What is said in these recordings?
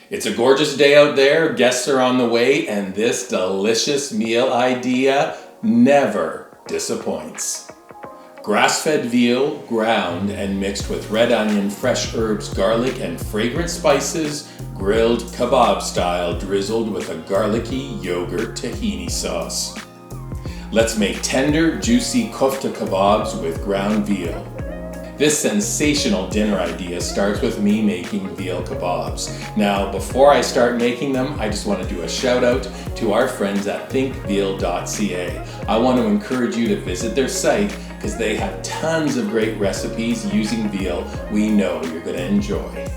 It's a gorgeous day out there, guests are on the way, and this delicious meal idea never disappoints. Grass-fed veal, ground and mixed with red onion, fresh herbs, garlic, and fragrant spices, grilled kebab-style, drizzled with a garlicky yogurt-tahini sauce. Let's make tender, juicy kofta kebabs with ground veal. This sensational dinner idea starts with me making veal kebabs. Now, before I start making them, I just want to do a shout out to our friends at thinkveal.ca. I want to encourage you to visit their site because they have tons of great recipes using veal we know you're going to enjoy.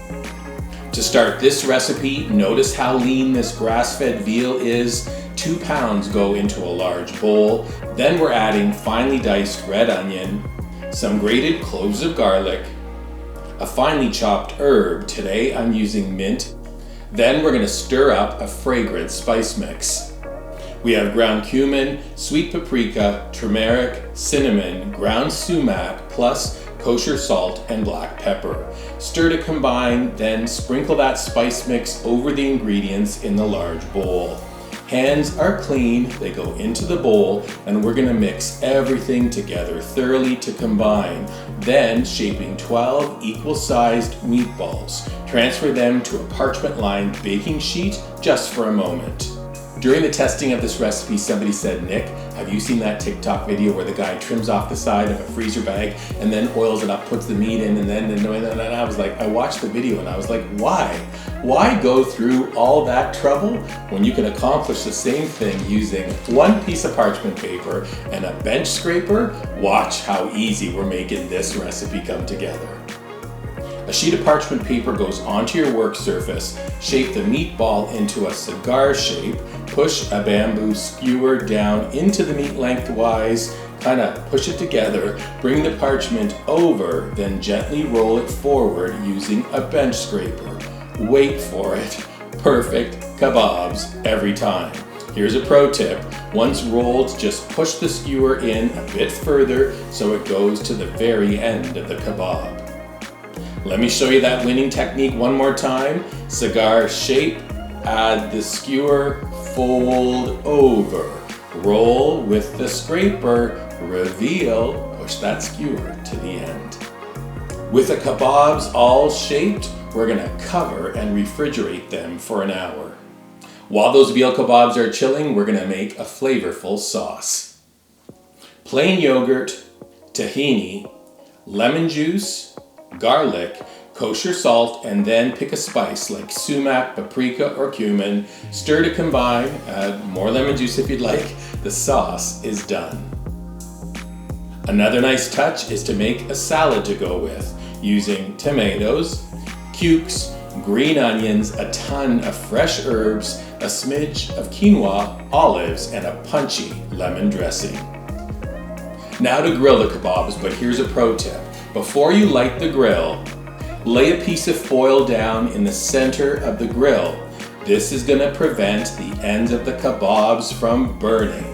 To start this recipe, notice how lean this grass-fed veal is. 2 pounds go into a large bowl. Then we're adding finely diced red onion, some grated cloves of garlic, a finely chopped herb. Today I'm using mint. Then we're going to stir up a fragrant spice mix. We have ground cumin, sweet paprika, turmeric, cinnamon, ground sumac, plus kosher salt and black pepper. Stir to combine, then sprinkle that spice mix over the ingredients in the large bowl. Hands are clean, they go into the bowl, and we're gonna mix everything together thoroughly to combine. Then, shaping 12 equal-sized meatballs, transfer them to a parchment-lined baking sheet just for a moment. During the testing of this recipe, somebody said, "Nick, have you seen that TikTok video where the guy trims off the side of a freezer bag and then oils it up, puts the meat in, and I was like, I watched the video and I was like, why? Why go through all that trouble when you can accomplish the same thing using one piece of parchment paper and a bench scraper? Watch how easy we're making this recipe come together." A sheet of parchment paper goes onto your work surface. Shape the meatball into a cigar shape. Push a bamboo skewer down into the meat lengthwise. Kind of push it together. Bring the parchment over, then gently roll it forward using a bench scraper. Wait for it. Perfect kebabs every time. Here's a pro tip. Once rolled, just push the skewer in a bit further so it goes to the very end of the kebab. Let me show you that winning technique one more time. Cigar shape, add the skewer, fold over, roll with the scraper, reveal, push that skewer to the end. With the kebabs all shaped, we're gonna cover and refrigerate them for an hour. While those veal kebabs are chilling, we're gonna make a flavorful sauce. Plain yogurt, tahini, lemon juice, garlic, kosher salt, and then pick a spice like sumac, paprika, or cumin. Stir to combine, add more lemon juice if you'd like. The sauce is done. Another nice touch is to make a salad to go with, using tomatoes, cukes, green onions, a ton of fresh herbs, a smidge of quinoa, olives, and a punchy lemon dressing. Now to grill the kebabs, but here's a pro tip. Before you light the grill, lay a piece of foil down in the center of the grill. This is going to prevent the ends of the kebabs from burning.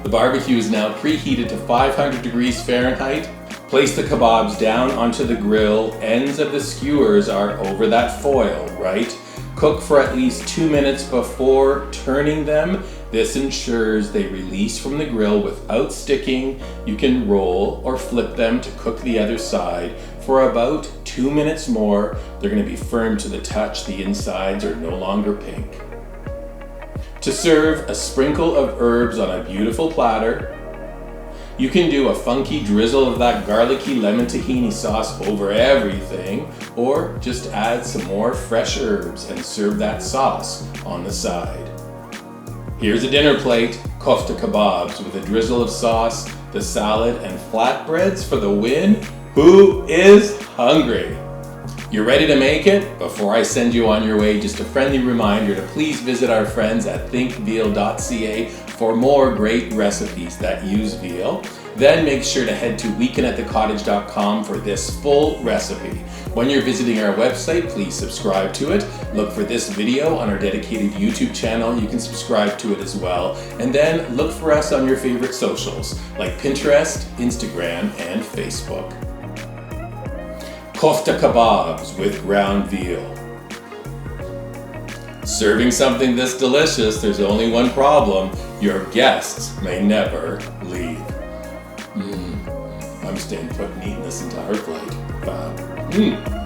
The barbecue is now preheated to 500 degrees Fahrenheit. Place the kebabs down onto the grill. Ends of the skewers are over that foil, right? Cook for at least 2 minutes before turning them. This ensures they release from the grill without sticking. You can roll or flip them to cook the other side for about 2 minutes more. They're going to be firm to the touch. The insides are no longer pink. To serve, a sprinkle of herbs on a beautiful platter. You can do a funky drizzle of that garlicky lemon tahini sauce over everything, or just add some more fresh herbs and serve that sauce on the side. Here's a dinner plate, kofta kebabs with a drizzle of sauce, the salad, and flatbreads for the win. Who is hungry? You're ready to make it? Before I send you on your way, just a friendly reminder to please visit our friends at thinkveal.ca for more great recipes that use veal. Then make sure to head to weekendатthecottage.com for this full recipe. When you're visiting our website, please subscribe to it. Look for this video on our dedicated YouTube channel. You can subscribe to it as well. And then look for us on your favorite socials like Pinterest, Instagram, and Facebook. Kofta kebabs with ground veal. Serving something this delicious, there's only one problem. Your guests may never leave. I'm staying put and eating this entire plate. Wow.